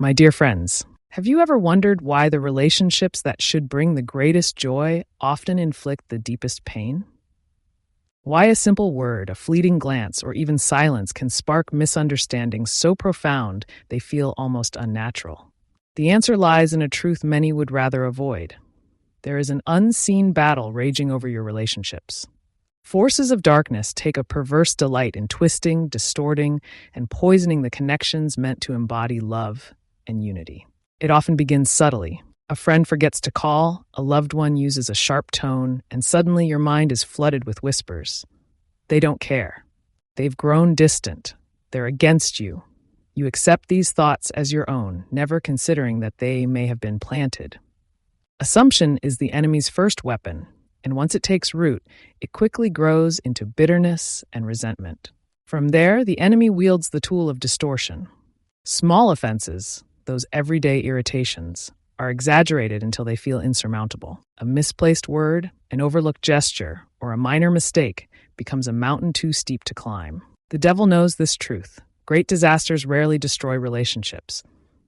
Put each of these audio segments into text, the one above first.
My dear friends, have you ever wondered why the relationships that should bring the greatest joy often inflict the deepest pain? Why a simple word, a fleeting glance, or even silence can spark misunderstandings so profound they feel almost unnatural? The answer lies in a truth many would rather avoid. There is an unseen battle raging over your relationships. Forces of darkness take a perverse delight in twisting, distorting, and poisoning the connections meant to embody love and unity. It often begins subtly. A friend forgets to call, a loved one uses a sharp tone, and suddenly your mind is flooded with whispers. They don't care. They've grown distant. They're against you. You accept these thoughts as your own, never considering that they may have been planted. Assumption is the enemy's first weapon, and once it takes root, it quickly grows into bitterness and resentment. From there, the enemy wields the tool of distortion. Small offenses, those everyday irritations, are exaggerated until they feel insurmountable. A misplaced word, an overlooked gesture, or a minor mistake becomes a mountain too steep to climb. The devil knows this truth. Great disasters rarely destroy relationships.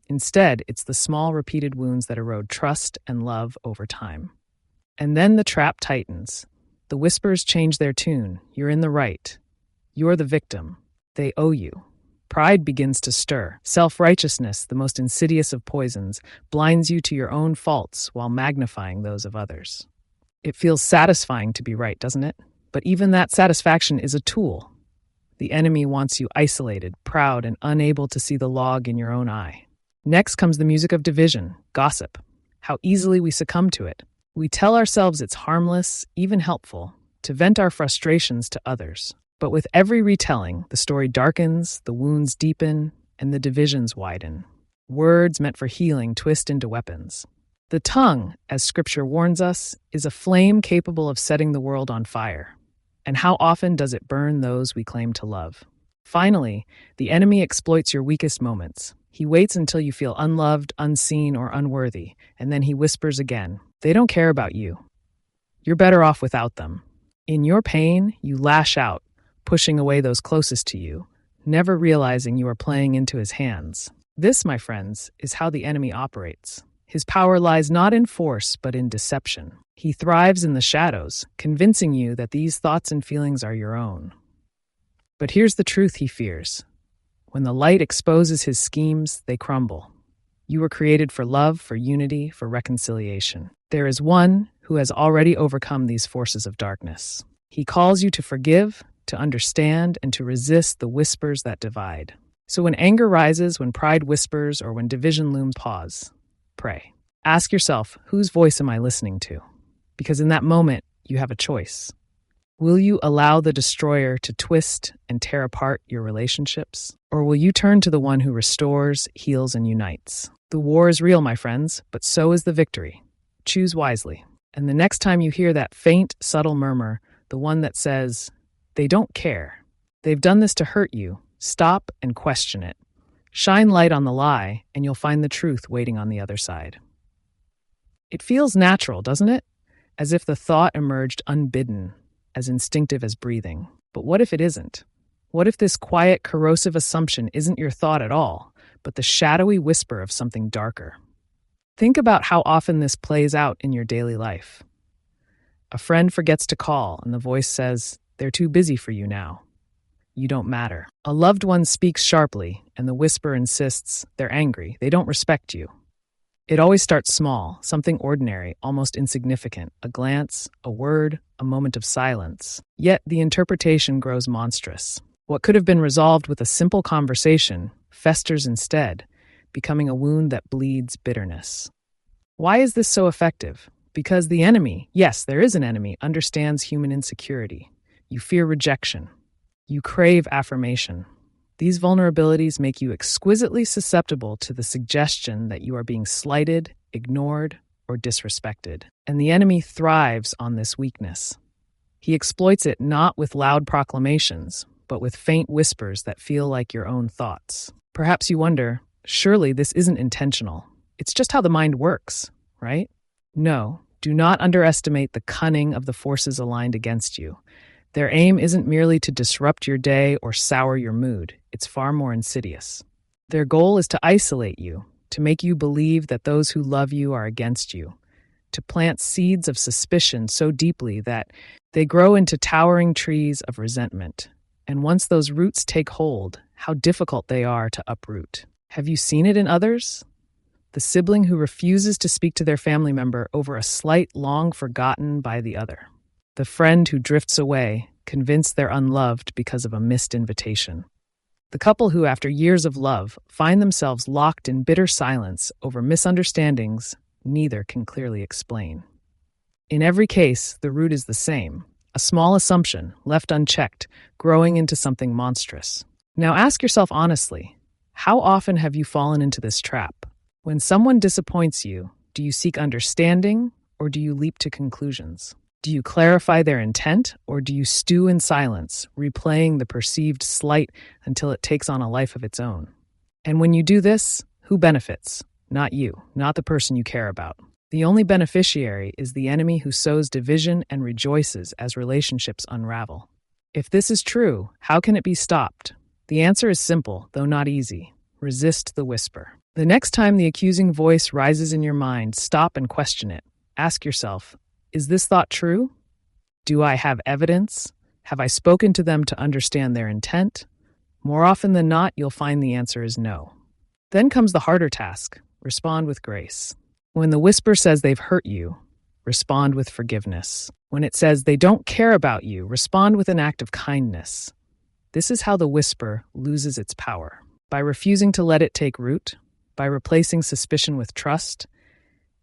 Instead, it's the small, repeated wounds that erode trust and love over time. And then the trap tightens. The whispers change their tune. You're in the right. You're the victim. They owe you. Pride begins to stir. Self-righteousness, the most insidious of poisons, blinds you to your own faults while magnifying those of others. It feels satisfying to be right, doesn't it? But even that satisfaction is a tool. The enemy wants you isolated, proud, and unable to see the log in your own eye. Next comes the music of division, gossip. How easily we succumb to it. We tell ourselves it's harmless, even helpful, to vent our frustrations to others. But with every retelling, the story darkens, the wounds deepen, and the divisions widen. Words meant for healing twist into weapons. The tongue, as Scripture warns us, is a flame capable of setting the world on fire. And how often does it burn those we claim to love? Finally, the enemy exploits your weakest moments. He waits until you feel unloved, unseen, or unworthy, and then he whispers again. They don't care about you. You're better off without them. In your pain, you lash out, pushing away those closest to you, never realizing you are playing into his hands. This, my friends, is how the enemy operates. His power lies not in force, but in deception. He thrives in the shadows, convincing you that these thoughts and feelings are your own. But here's the truth he fears. When the light exposes his schemes, they crumble. You were created for love, for unity, for reconciliation. There is one who has already overcome these forces of darkness. He calls you to forgive, to understand, and to resist the whispers that divide. So when anger rises, when pride whispers, or when division looms, pause. Pray. Ask yourself, whose voice am I listening to? Because in that moment, you have a choice. Will you allow the destroyer to twist and tear apart your relationships? Or will you turn to the one who restores, heals, and unites? The war is real, my friends, but so is the victory. Choose wisely. And the next time you hear that faint, subtle murmur, the one that says, they don't care, they've done this to hurt you, stop and question it. Shine light on the lie, and you'll find the truth waiting on the other side. It feels natural, doesn't it? As if the thought emerged unbidden, as instinctive as breathing. But what if it isn't? What if this quiet, corrosive assumption isn't your thought at all, but the shadowy whisper of something darker? Think about how often this plays out in your daily life. A friend forgets to call, and the voice says, they're too busy for you now. You don't matter. A loved one speaks sharply, and the whisper insists, they're angry, they don't respect you. It always starts small, something ordinary, almost insignificant, a glance, a word, a moment of silence. Yet the interpretation grows monstrous. What could have been resolved with a simple conversation festers instead, becoming a wound that bleeds bitterness. Why is this so effective? Because the enemy, yes, there is an enemy, understands human insecurity. You fear rejection. You crave affirmation. These vulnerabilities make you exquisitely susceptible to the suggestion that you are being slighted, ignored, or disrespected. And the enemy thrives on this weakness. He exploits it not with loud proclamations, but with faint whispers that feel like your own thoughts. Perhaps you wonder, surely this isn't intentional. It's just how the mind works, right? No, do not underestimate the cunning of the forces aligned against you. Their aim isn't merely to disrupt your day or sour your mood. It's far more insidious. Their goal is to isolate you, to make you believe that those who love you are against you, to plant seeds of suspicion so deeply that they grow into towering trees of resentment. And once those roots take hold, how difficult they are to uproot. Have you seen it in others? The sibling who refuses to speak to their family member over a slight long forgotten by the other. The friend who drifts away, convinced they're unloved because of a missed invitation. The couple who, after years of love, find themselves locked in bitter silence over misunderstandings neither can clearly explain. In every case, the root is the same, a small assumption, left unchecked, growing into something monstrous. Now ask yourself honestly, how often have you fallen into this trap? When someone disappoints you, do you seek understanding or do you leap to conclusions? Do you clarify their intent or do you stew in silence, replaying the perceived slight until it takes on a life of its own? And when you do this, who benefits? Not you, not the person you care about. The only beneficiary is the enemy who sows division and rejoices as relationships unravel. If this is true, how can it be stopped? The answer is simple, though not easy. Resist the whisper. The next time the accusing voice rises in your mind, stop and question it. Ask yourself, is this thought true? Do I have evidence? Have I spoken to them to understand their intent? More often than not, you'll find the answer is no. Then comes the harder task. Respond with grace. When the whisper says they've hurt you, respond with forgiveness. When it says they don't care about you, respond with an act of kindness. This is how the whisper loses its power. By refusing to let it take root, by replacing suspicion with trust,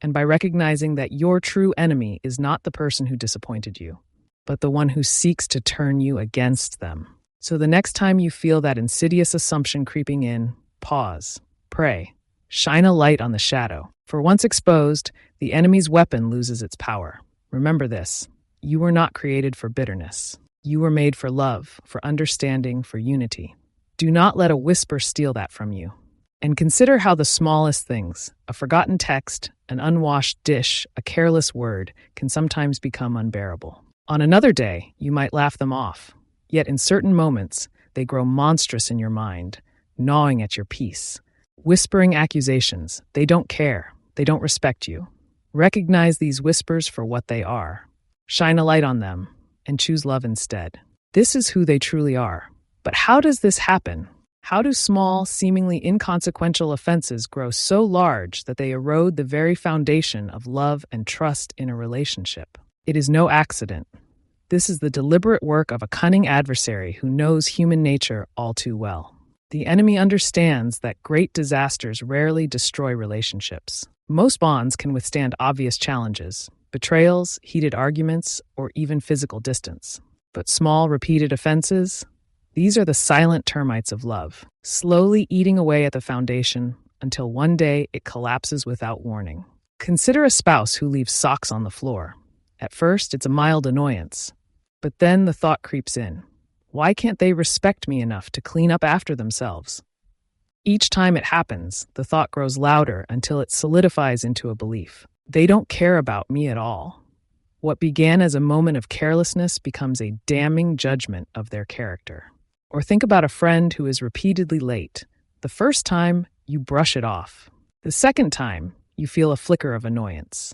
and by recognizing that your true enemy is not the person who disappointed you, but the one who seeks to turn you against them. So the next time you feel that insidious assumption creeping in, pause, pray, shine a light on the shadow. For once exposed, the enemy's weapon loses its power. Remember this, you were not created for bitterness. You were made for love, for understanding, for unity. Do not let a whisper steal that from you. And consider how the smallest things, a forgotten text, an unwashed dish, a careless word, can sometimes become unbearable. On another day, you might laugh them off. Yet in certain moments, they grow monstrous in your mind, gnawing at your peace. Whispering accusations, they don't care, they don't respect you. Recognize these whispers for what they are. Shine a light on them, and choose love instead. This is who they truly are. But how does this happen? How do small, seemingly inconsequential offenses grow so large that they erode the very foundation of love and trust in a relationship? It is no accident. This is the deliberate work of a cunning adversary who knows human nature all too well. The enemy understands that great disasters rarely destroy relationships. Most bonds can withstand obvious challenges, betrayals, heated arguments, or even physical distance. But small, repeated offenses, these are the silent termites of love, slowly eating away at the foundation until one day it collapses without warning. Consider a spouse who leaves socks on the floor. At first, it's a mild annoyance, but then the thought creeps in. Why can't they respect me enough to clean up after themselves? Each time it happens, the thought grows louder until it solidifies into a belief. They don't care about me at all. What began as a moment of carelessness becomes a damning judgment of their character. Or think about a friend who is repeatedly late. The first time, you brush it off. The second time, you feel a flicker of annoyance.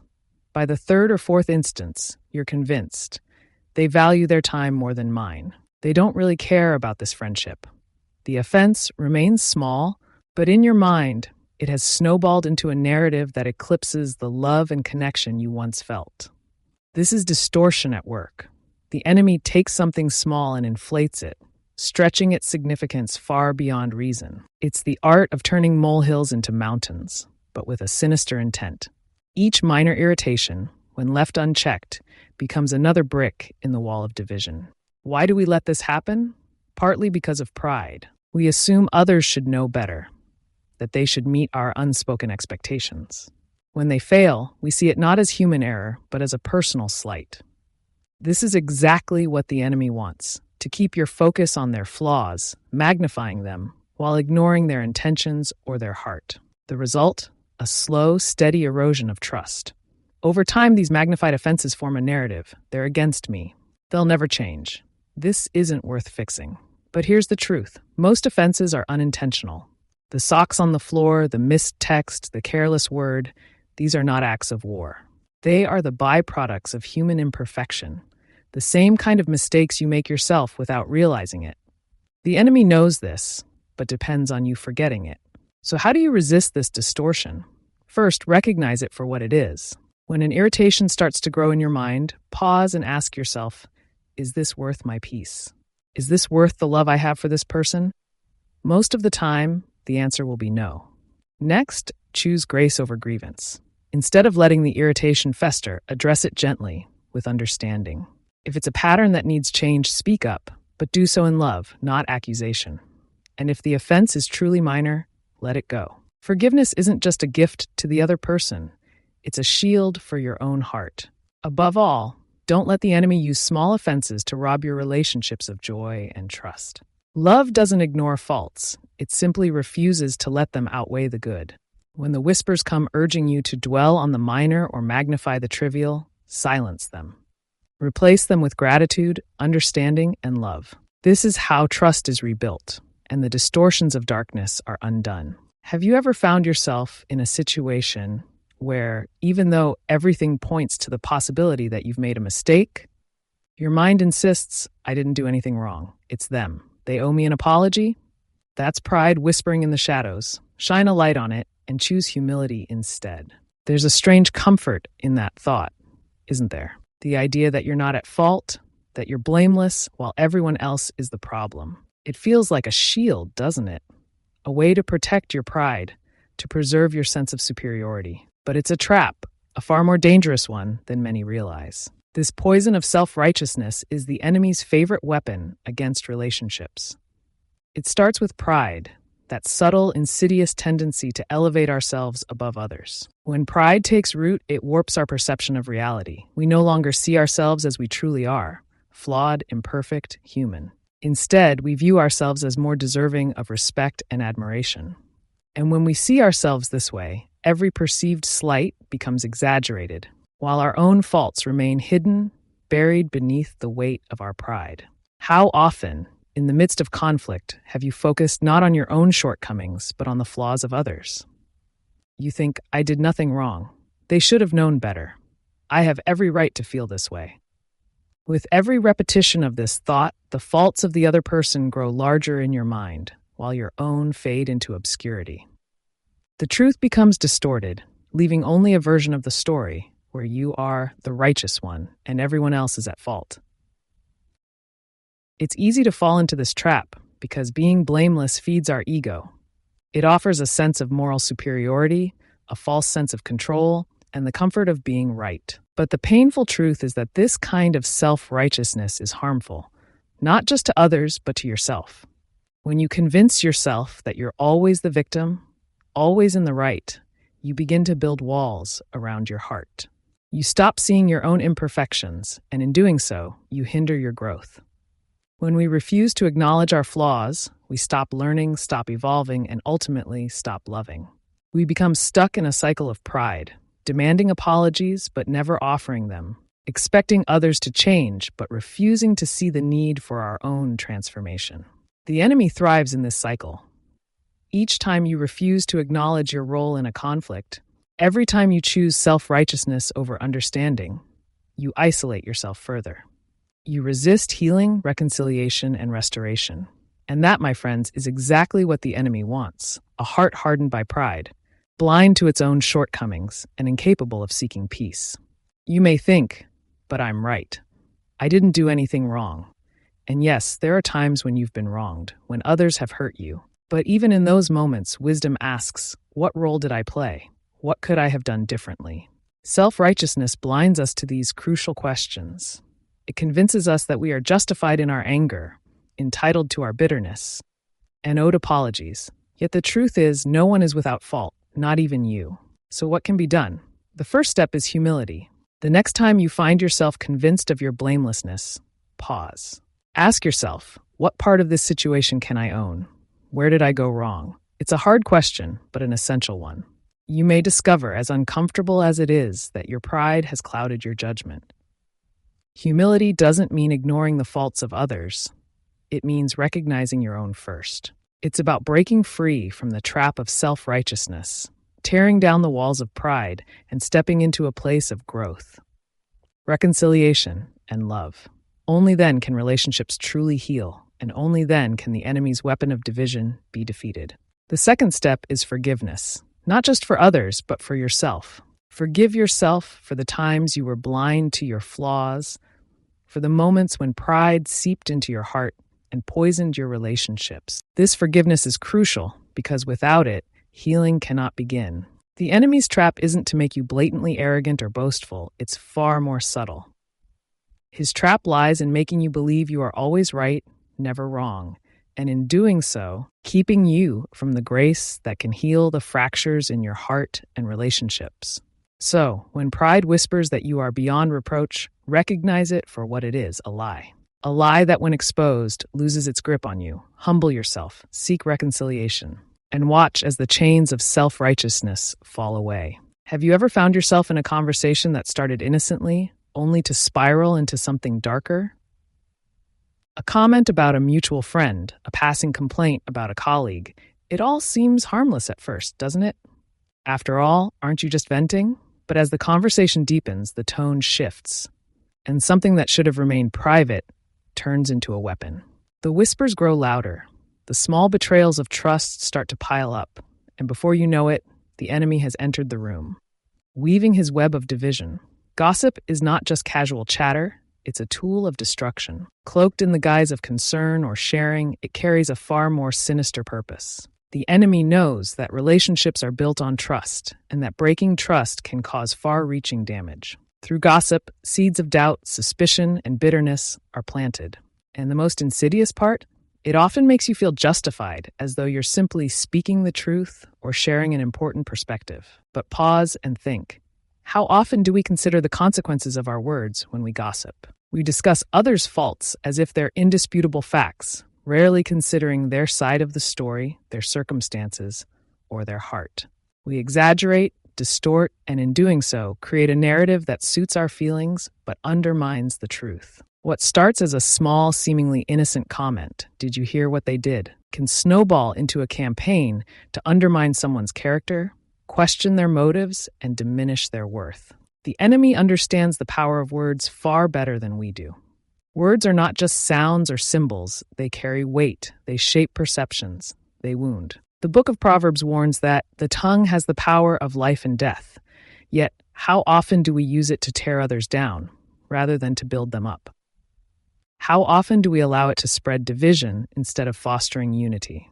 By the third or fourth instance, you're convinced. They value their time more than mine. They don't really care about this friendship. The offense remains small, but in your mind, it has snowballed into a narrative that eclipses the love and connection you once felt. This is distortion at work. The enemy takes something small and inflates it, stretching its significance far beyond reason. It's the art of turning molehills into mountains, but with a sinister intent. Each minor irritation, when left unchecked, becomes another brick in the wall of division. Why do we let this happen? Partly because of pride. We assume others should know better, that they should meet our unspoken expectations. When they fail, we see it not as human error, but as a personal slight. This is exactly what the enemy wants, to keep your focus on their flaws, magnifying them, while ignoring their intentions or their heart. The result? A slow, steady erosion of trust. Over time, these magnified offenses form a narrative. They're against me. They'll never change. This isn't worth fixing. But here's the truth. Most offenses are unintentional. The The socks on the floor, the missed text, the careless word, these are not acts of war. They are the byproducts of human imperfection, the same kind of mistakes you make yourself without realizing it. The enemy knows this, but depends on you forgetting it. So how do you resist this distortion? First, recognize it for what it is. When an irritation starts to grow in your mind, pause and ask yourself, is this worth my peace? Is this worth the love I have for this person? Most of the time, the answer will be no. Next, choose grace over grievance. Instead of letting the irritation fester, address it gently, with understanding. If it's a pattern that needs change, speak up, but do so in love, not accusation. And if the offense is truly minor, let it go. Forgiveness isn't just a gift to the other person, it's a shield for your own heart. Above all, don't let the enemy use small offenses to rob your relationships of joy and trust. Love doesn't ignore faults, it simply refuses to let them outweigh the good. When the whispers come urging you to dwell on the minor or magnify the trivial, silence them. Replace them with gratitude, understanding, and love. This is how trust is rebuilt, and the distortions of darkness are undone. Have you ever found yourself in a situation where, even though everything points to the possibility that you've made a mistake, your mind insists, I didn't do anything wrong. It's them. They owe me an apology? That's pride whispering in the shadows. Shine a light on it and choose humility instead. There's a strange comfort in that thought, isn't there? The idea that you're not at fault, that you're blameless while everyone else is the problem. It feels like a shield, doesn't it? A way to protect your pride, to preserve your sense of superiority. But it's a trap, a far more dangerous one than many realize. This poison of self-righteousness is the enemy's favorite weapon against relationships. It starts with pride, that subtle, insidious tendency to elevate ourselves above others. When pride takes root, it warps our perception of reality. We no longer see ourselves as we truly are, flawed, imperfect, human. Instead, we view ourselves as more deserving of respect and admiration. And when we see ourselves this way, every perceived slight becomes exaggerated, while our own faults remain hidden, buried beneath the weight of our pride. How often, in the midst of conflict, have you focused not on your own shortcomings, but on the flaws of others? You think, I did nothing wrong. They should have known better. I have every right to feel this way. With every repetition of this thought, the faults of the other person grow larger in your mind, while your own fade into obscurity. The truth becomes distorted, leaving only a version of the story where you are the righteous one and everyone else is at fault. It's easy to fall into this trap because being blameless feeds our ego. It offers a sense of moral superiority, a false sense of control, and the comfort of being right. But the painful truth is that this kind of self-righteousness is harmful, not just to others, but to yourself. When you convince yourself that you're always the victim, always in the right, you begin to build walls around your heart. You stop seeing your own imperfections, and in doing so, you hinder your growth. When we refuse to acknowledge our flaws, we stop learning, stop evolving, and ultimately stop loving. We become stuck in a cycle of pride, demanding apologies but never offering them, expecting others to change but refusing to see the need for our own transformation. The enemy thrives in this cycle. Each time you refuse to acknowledge your role in a conflict, every time you choose self-righteousness over understanding, you isolate yourself further. You resist healing, reconciliation, and restoration. And that, my friends, is exactly what the enemy wants, a heart hardened by pride, blind to its own shortcomings, and incapable of seeking peace. You may think, but I'm right. I didn't do anything wrong. And yes, there are times when you've been wronged, when others have hurt you. But even in those moments, wisdom asks, what role did I play? What could I have done differently? Self-righteousness blinds us to these crucial questions. It convinces us that we are justified in our anger, entitled to our bitterness, and owed apologies. Yet the truth is, no one is without fault, not even you. So what can be done? The first step is humility. The next time you find yourself convinced of your blamelessness, pause. Ask yourself, what part of this situation can I own? Where did I go wrong? It's a hard question, but an essential one. You may discover, as uncomfortable as it is, that your pride has clouded your judgment. Humility doesn't mean ignoring the faults of others. It means recognizing your own first. It's about breaking free from the trap of self-righteousness, tearing down the walls of pride, and stepping into a place of growth, reconciliation, and love. Only then can relationships truly heal, and only then can the enemy's weapon of division be defeated. The second step is forgiveness, not just for others, but for yourself. Forgive yourself for the times you were blind to your flaws, for the moments when pride seeped into your heart and poisoned your relationships. This forgiveness is crucial because without it, healing cannot begin. The enemy's trap isn't to make you blatantly arrogant or boastful, it's far more subtle. His trap lies in making you believe you are always right, never wrong, and in doing so, keeping you from the grace that can heal the fractures in your heart and relationships. So, when pride whispers that you are beyond reproach, recognize it for what it is, a lie. A lie that, when exposed, loses its grip on you. Humble yourself, seek reconciliation, and watch as the chains of self-righteousness fall away. Have you ever found yourself in a conversation that started innocently, only to spiral into something darker? A comment about a mutual friend, a passing complaint about a colleague, it all seems harmless at first, doesn't it? After all, aren't you just venting? But as the conversation deepens, the tone shifts, and something that should have remained private turns into a weapon. The whispers grow louder. The small betrayals of trust start to pile up, and before you know it, the enemy has entered the room, weaving his web of division. Gossip is not just casual chatter, it's a tool of destruction. Cloaked in the guise of concern or sharing, it carries a far more sinister purpose. The enemy knows that relationships are built on trust, and that breaking trust can cause far-reaching damage. Through gossip, seeds of doubt, suspicion, and bitterness are planted. And the most insidious part? It often makes you feel justified, as though you're simply speaking the truth or sharing an important perspective. But pause and think. How often do we consider the consequences of our words when we gossip? We discuss others' faults as if they're indisputable facts, rarely considering their side of the story, their circumstances, or their heart. We exaggerate, distort, and in doing so, create a narrative that suits our feelings but undermines the truth. What starts as a small, seemingly innocent comment, "Did you hear what they did?" can snowball into a campaign to undermine someone's character, question their motives, and diminish their worth. The enemy understands the power of words far better than we do. Words are not just sounds or symbols. They carry weight, they shape perceptions, they wound. The book of Proverbs warns that the tongue has the power of life and death. Yet, how often do we use it to tear others down, rather than to build them up? How often do we allow it to spread division instead of fostering unity?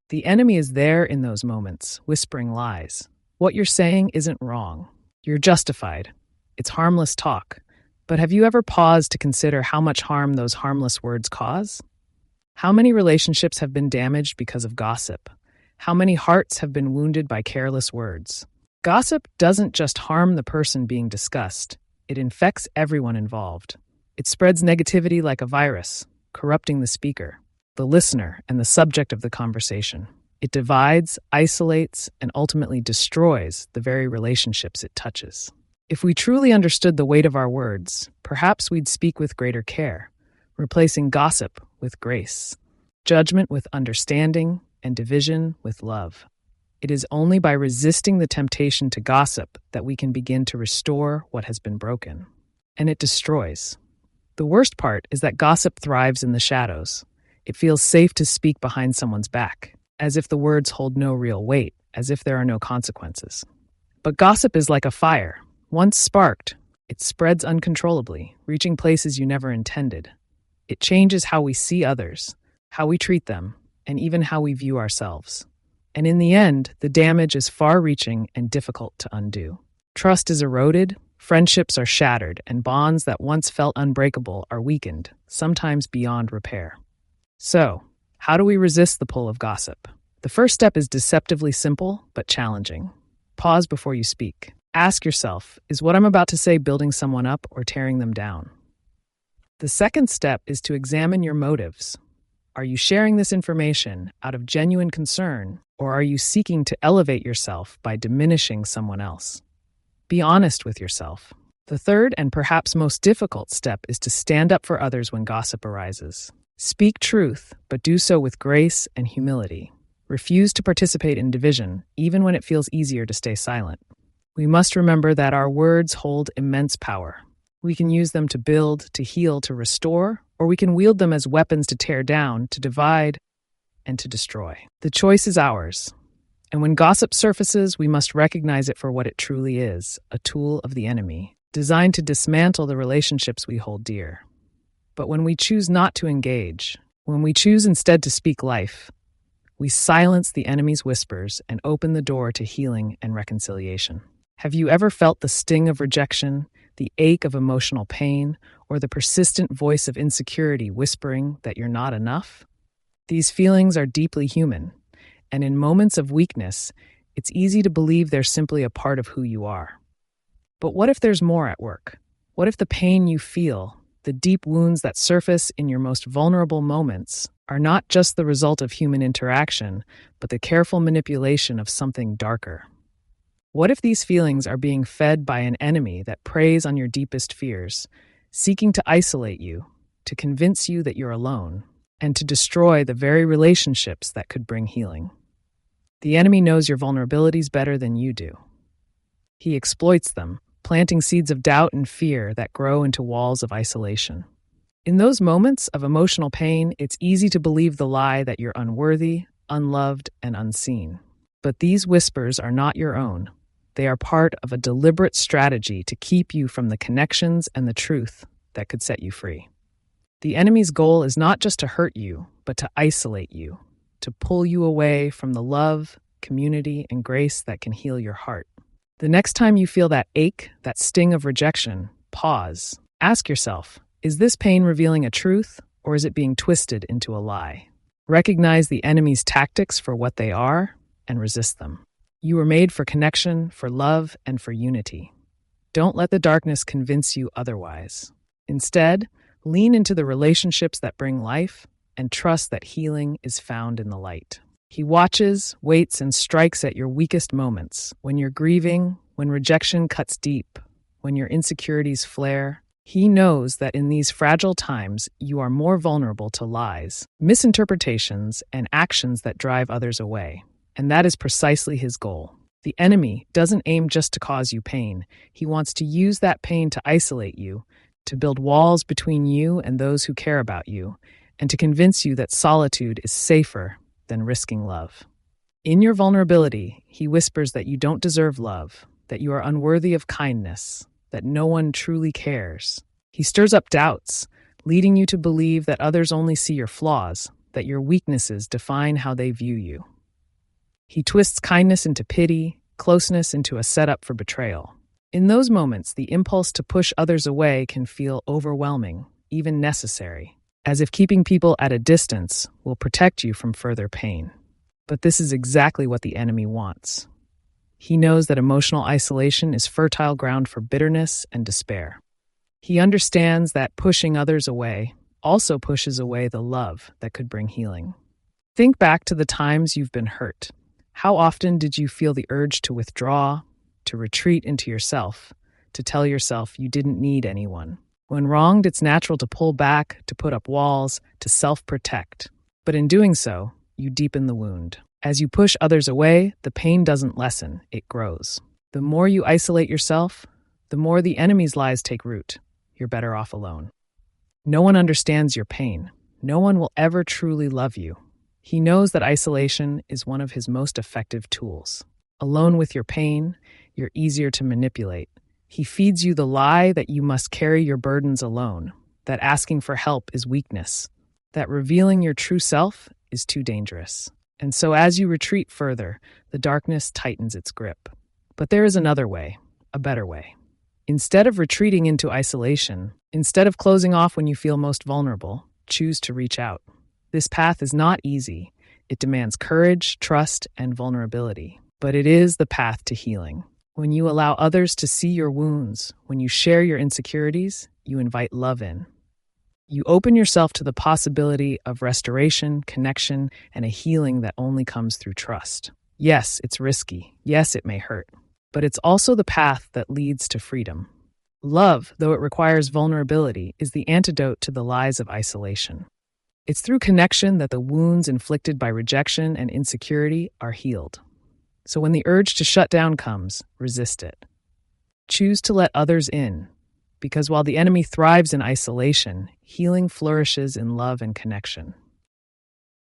The enemy is there in those moments, whispering lies. What you're saying isn't wrong. You're justified. It's harmless talk. But have you ever paused to consider how much harm those harmless words cause? How many relationships have been damaged because of gossip? How many hearts have been wounded by careless words? Gossip doesn't just harm the person being discussed. It infects everyone involved. It spreads negativity like a virus, corrupting the speaker, the listener, and the subject of the conversation. It divides, isolates, and ultimately destroys the very relationships it touches. If we truly understood the weight of our words, perhaps we'd speak with greater care, replacing gossip with grace, judgment with understanding, and division with love. It is only by resisting the temptation to gossip that we can begin to restore what has been broken. And it destroys. The worst part is that gossip thrives in the shadows. It feels safe to speak behind someone's back, as if the words hold no real weight, as if there are no consequences. But gossip is like a fire. Once sparked, it spreads uncontrollably, reaching places you never intended. It changes how we see others, how we treat them, and even how we view ourselves. And in the end, the damage is far-reaching and difficult to undo. Trust is eroded, friendships are shattered, and bonds that once felt unbreakable are weakened, sometimes beyond repair. So, how do we resist the pull of gossip? The first step is deceptively simple, but challenging. Pause before you speak. Ask yourself, is what I'm about to say building someone up or tearing them down? The second step is to examine your motives. Are you sharing this information out of genuine concern, or are you seeking to elevate yourself by diminishing someone else? Be honest with yourself. The third and perhaps most difficult step is to stand up for others when gossip arises. Speak truth, but do so with grace and humility. Refuse to participate in division, even when it feels easier to stay silent. We must remember that our words hold immense power. We can use them to build, to heal, to restore, or we can wield them as weapons to tear down, to divide, and to destroy. The choice is ours. And when gossip surfaces, we must recognize it for what it truly is, a tool of the enemy, designed to dismantle the relationships we hold dear. But when we choose not to engage, when we choose instead to speak life, we silence the enemy's whispers and open the door to healing and reconciliation. Have you ever felt the sting of rejection, the ache of emotional pain, or the persistent voice of insecurity whispering that you're not enough? These feelings are deeply human, and in moments of weakness, it's easy to believe they're simply a part of who you are. But what if there's more at work? What if the pain you feel, the deep wounds that surface in your most vulnerable moments, are not just the result of human interaction, but the careful manipulation of something darker? What if these feelings are being fed by an enemy that preys on your deepest fears, seeking to isolate you, to convince you that you're alone, and to destroy the very relationships that could bring healing? The enemy knows your vulnerabilities better than you do. He exploits them, planting seeds of doubt and fear that grow into walls of isolation. In those moments of emotional pain, it's easy to believe the lie that you're unworthy, unloved, and unseen. But these whispers are not your own. They are part of a deliberate strategy to keep you from the connections and the truth that could set you free. The enemy's goal is not just to hurt you, but to isolate you, to pull you away from the love, community, and grace that can heal your heart. The next time you feel that ache, that sting of rejection, pause. Ask yourself, is this pain revealing a truth, or is it being twisted into a lie? Recognize the enemy's tactics for what they are and resist them. You were made for connection, for love, and for unity. Don't let the darkness convince you otherwise. Instead, lean into the relationships that bring life and trust that healing is found in the light. He watches, waits, and strikes at your weakest moments, when you're grieving, when rejection cuts deep, when your insecurities flare. He knows that in these fragile times, you are more vulnerable to lies, misinterpretations, and actions that drive others away. And that is precisely his goal. The enemy doesn't aim just to cause you pain. He wants to use that pain to isolate you, to build walls between you and those who care about you, and to convince you that solitude is safer than risking love. In your vulnerability, he whispers that you don't deserve love, that you are unworthy of kindness, that no one truly cares. He stirs up doubts, leading you to believe that others only see your flaws, that your weaknesses define how they view you. He twists kindness into pity, closeness into a setup for betrayal. In those moments, the impulse to push others away can feel overwhelming, even necessary, as if keeping people at a distance will protect you from further pain. But this is exactly what the enemy wants. He knows that emotional isolation is fertile ground for bitterness and despair. He understands that pushing others away also pushes away the love that could bring healing. Think back to the times you've been hurt. How often did you feel the urge to withdraw, to retreat into yourself, to tell yourself you didn't need anyone? When wronged, it's natural to pull back, to put up walls, to self-protect. But in doing so, you deepen the wound. As you push others away, the pain doesn't lessen, it grows. The more you isolate yourself, the more the enemy's lies take root. You're better off alone. No one understands your pain. No one will ever truly love you. He knows that isolation is one of his most effective tools. Alone with your pain, you're easier to manipulate. He feeds you the lie that you must carry your burdens alone, that asking for help is weakness, that revealing your true self is too dangerous. And so as you retreat further, the darkness tightens its grip. But there is another way, a better way. Instead of retreating into isolation, instead of closing off when you feel most vulnerable, choose to reach out. This path is not easy. It demands courage, trust, and vulnerability. But it is the path to healing. When you allow others to see your wounds, when you share your insecurities, you invite love in. You open yourself to the possibility of restoration, connection, and a healing that only comes through trust. Yes, it's risky. Yes, it may hurt. But it's also the path that leads to freedom. Love, though it requires vulnerability, is the antidote to the lies of isolation. It's through connection that the wounds inflicted by rejection and insecurity are healed. So when the urge to shut down comes, resist it. Choose to let others in, because while the enemy thrives in isolation, healing flourishes in love and connection.